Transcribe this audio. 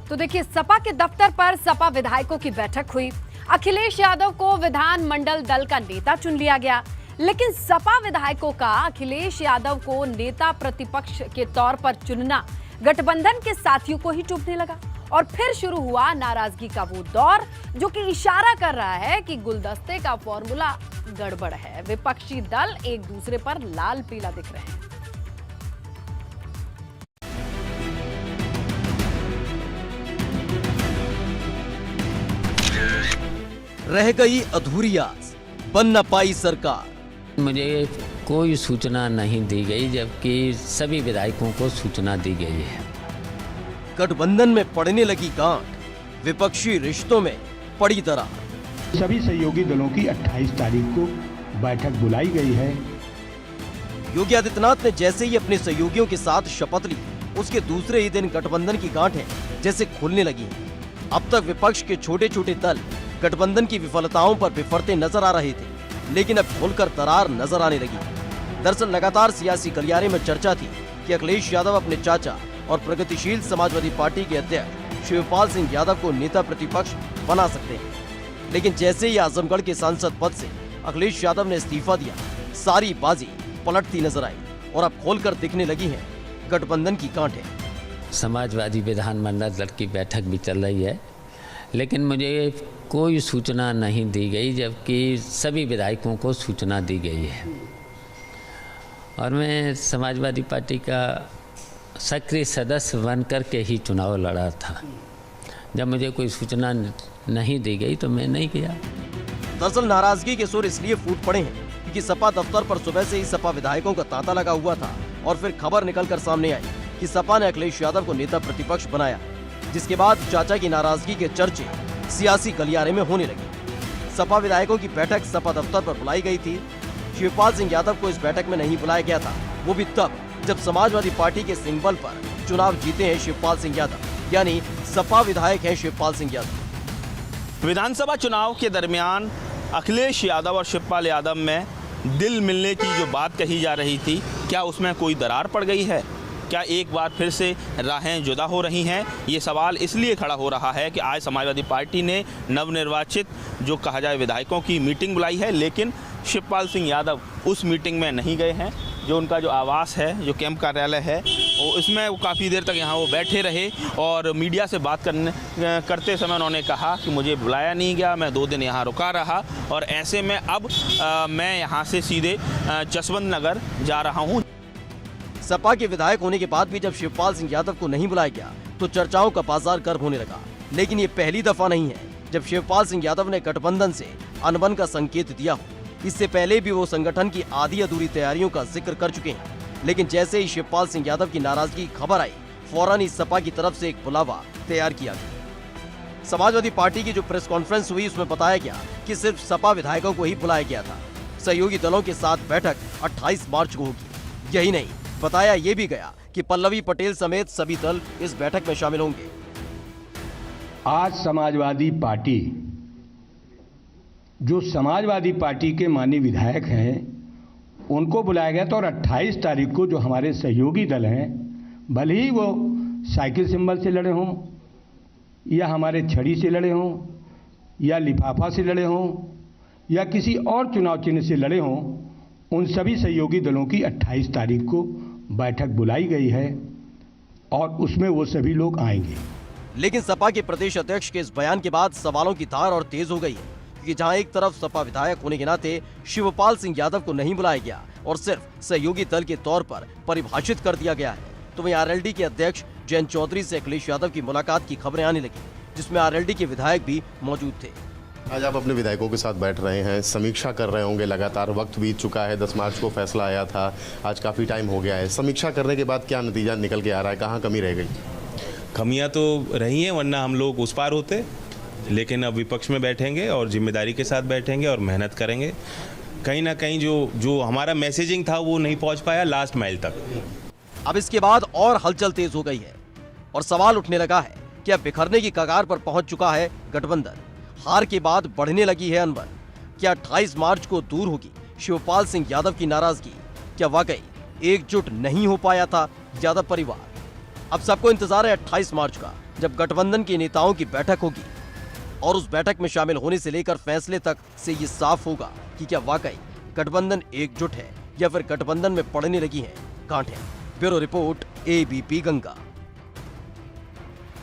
तो देखिए, सपा के दफ्तर पर सपा विधायकों की बैठक हुई। अखिलेश यादव को विधानमंडल दल का नेता चुन लिया गया, लेकिन सपा विधायकों का अखिलेश यादव को नेता प्रतिपक्ष के तौर पर चुनना गठबंधन के साथियों को ही चुभने लगा और फिर शुरू हुआ नाराजगी का वो दौर, जो कि इशारा कर रहा है कि गुलदस्ते का फॉर्मूला गड़बड़ है। विपक्षी दल एक दूसरे पर लाल पीला दिख रहे हैं। रह गई अधूरी आस, बन न पाई सरकार। मुझे कोई सूचना नहीं दी गई, जबकि सभी विधायकों को सूचना दी गई है। गठबंधन में पड़ने लगी गांठ, विपक्षी रिश्तों में पड़ी दरार। सभी सहयोगी दलों की 28 तारीख को बैठक बुलाई गई है। योगी आदित्यनाथ ने जैसे ही अपने सहयोगियों के साथ शपथ ली, उसके दूसरे ही दिन गठबंधन की गांठें जैसे खुलने लगी हैं। अब तक विपक्ष के छोटे छोटे दल गठबंधन की विफलताओं पर बिफरते नजर आ रहे थे, लेकिन अब खुलकर दरार नजर आने लगी। दरअसल लगातार सियासी गलियारे में चर्चा थी कि अखिलेश यादव अपने चाचा और प्रगतिशील समाजवादी पार्टी के अध्यक्ष शिवपाल सिंह यादव को नेता प्रतिपक्ष बना सकते हैं, लेकिन जैसे ही आजमगढ़ के सांसद पद से अखिलेश यादव ने इस्तीफा दिया, सारी बाजी पलटती नजर आई और अब खोलकर दिखने लगी है गठबंधन की गांठें। समाजवादी विधानमंडल दल की बैठक भी चल रही है, लेकिन मुझे कोई सूचना नहीं दी गई, जबकि सभी विधायकों को सूचना दी गई है। और मैं समाजवादी पार्टी का सक्रिय सदस्य बनकर के ही चुनाव लड़ा था। जब मुझे कोई सूचना नहीं दी गई तो मैं नहीं गया। दरअसल नाराजगी के सुर इसलिए फूट पड़े हैं क्योंकि सपा दफ्तर पर सुबह से ही सपा विधायकों का तांता लगा हुआ था और फिर खबर निकलकर सामने आई कि सपा ने अखिलेश यादव को नेता प्रतिपक्ष बनाया, जिसके बाद चाचा की नाराजगी के चर्चे सियासी गलियारे में होने लगे। सपा विधायकों की बैठक सपा दफ्तर पर बुलाई गई थी। शिवपाल सिंह यादव को इस बैठक में नहीं बुलाया गया था, वो भी तब जब समाजवादी पार्टी के सिंबल पर चुनाव जीते हैं शिवपाल सिंह यादव, यानी सपा विधायक हैं शिवपाल सिंह यादव। विधानसभा चुनाव के दरमियान अखिलेश यादव और शिवपाल यादव में दिल मिलने की जो बात कही जा रही थी, क्या उसमें कोई दरार पड़ गई है? क्या एक बार फिर से राहें जुदा हो रही हैं? ये सवाल इसलिए खड़ा हो रहा है कि आज समाजवादी पार्टी ने नवनिर्वाचित जो कहा जाए विधायकों की मीटिंग बुलाई है, लेकिन शिवपाल सिंह यादव उस मीटिंग में नहीं गए हैं। जो उनका जो आवास है, जो कैंप कार्यालय है, इसमें वो काफ़ी देर तक यहाँ वो बैठे रहे और मीडिया से बात करते समय उन्होंने कहा कि मुझे बुलाया नहीं गया, मैं 2 दिन यहाँ रुका रहा और ऐसे में अब मैं यहाँ से सीधे जसवंत नगर जा रहा हूँ। सपा के विधायक होने के बाद भी जब शिवपाल सिंह यादव को नहीं बुलाया गया तो चर्चाओं का बाजार गर्म होने लगा, लेकिन ये पहली दफा नहीं है जब शिवपाल सिंह यादव ने गठबंधन से अनबन का संकेत दिया हो। इससे पहले भी वो संगठन की आधी अधूरी तैयारियों का जिक्र कर चुके हैं, लेकिन जैसे ही शिवपाल सिंह यादव की नाराजगी की खबर आई, फौरन ही सपा की तरफ से एक बुलावा तैयार किया गया। समाजवादी पार्टी की जो प्रेस कॉन्फ्रेंस हुई, उसमें बताया गया कि सिर्फ सपा विधायकों को ही बुलाया गया था। सहयोगी दलों के साथ बैठक 28 मार्च को होगी। यही नहीं, बताया ये भी गया कि पल्लवी पटेल समेत सभी दल इस बैठक में शामिल होंगे। आज समाजवादी पार्टी, जो समाजवादी पार्टी के माननीय विधायक हैं, उनको बुलाया गया था और 28 तारीख को जो हमारे सहयोगी दल हैं, भले ही वो साइकिल सिंबल से लड़े हों या हमारे छड़ी से लड़े हों या लिफाफा से लड़े हों या किसी और चुनाव चिन्ह से लड़े हों, उन सभी सहयोगी दलों की 28 तारीख को बैठक बुलाई गई है और उसमें वो सभी लोग आएंगे। लेकिन सपा के प्रदेश अध्यक्ष के इस बयान के बाद सवालों की धार और तेज हो गई है, क्योंकि जहां एक तरफ सपा विधायक होने के नाते शिवपाल सिंह यादव को नहीं बुलाया गया और सिर्फ सहयोगी दल के तौर पर परिभाषित कर दिया गया है, तो वहीं आरएलडी के अध्यक्ष जयंत चौधरी से अखिलेश यादव की मुलाकात की खबरें आने लगी, जिसमें आरएलडी के विधायक भी मौजूद थे। आज आप अपने विधायकों के साथ बैठ रहे हैं, समीक्षा कर रहे होंगे, लगातार वक्त बीत चुका है, 10 मार्च को फैसला आया था, आज काफ़ी टाइम हो गया है। समीक्षा करने के बाद क्या नतीजा निकल के आ रहा है, कहाँ कमी रह गई? कमियां तो रही हैं, वरना हम लोग उस पार होते, लेकिन अब विपक्ष में बैठेंगे और जिम्मेदारी के साथ बैठेंगे और मेहनत करेंगे। कहीं ना कहीं जो हमारा मैसेजिंग था वो नहीं पहुंच पाया लास्ट माइल तक। अब इसके बाद और हलचल तेज हो गई है और सवाल उठने लगा है कि अब बिखरने की कगार पर पहुंच चुका है गठबंधन। हार के बाद बढ़ने लगी है अनबन। क्या 28 मार्च को दूर होगी शिवपाल सिंह यादव की नाराजगी? क्या वाकई एकजुट नहीं हो पाया था यादव परिवार? अब सबको इंतजार है 28 मार्च का, जब गठबंधन के नेताओं की बैठक होगी और उस बैठक में शामिल होने से लेकर फैसले तक से ये साफ होगा कि क्या वाकई गठबंधन एकजुट है या फिर गठबंधन में पड़ने लगी हैं गांठें। Bureau report, ABP Ganga.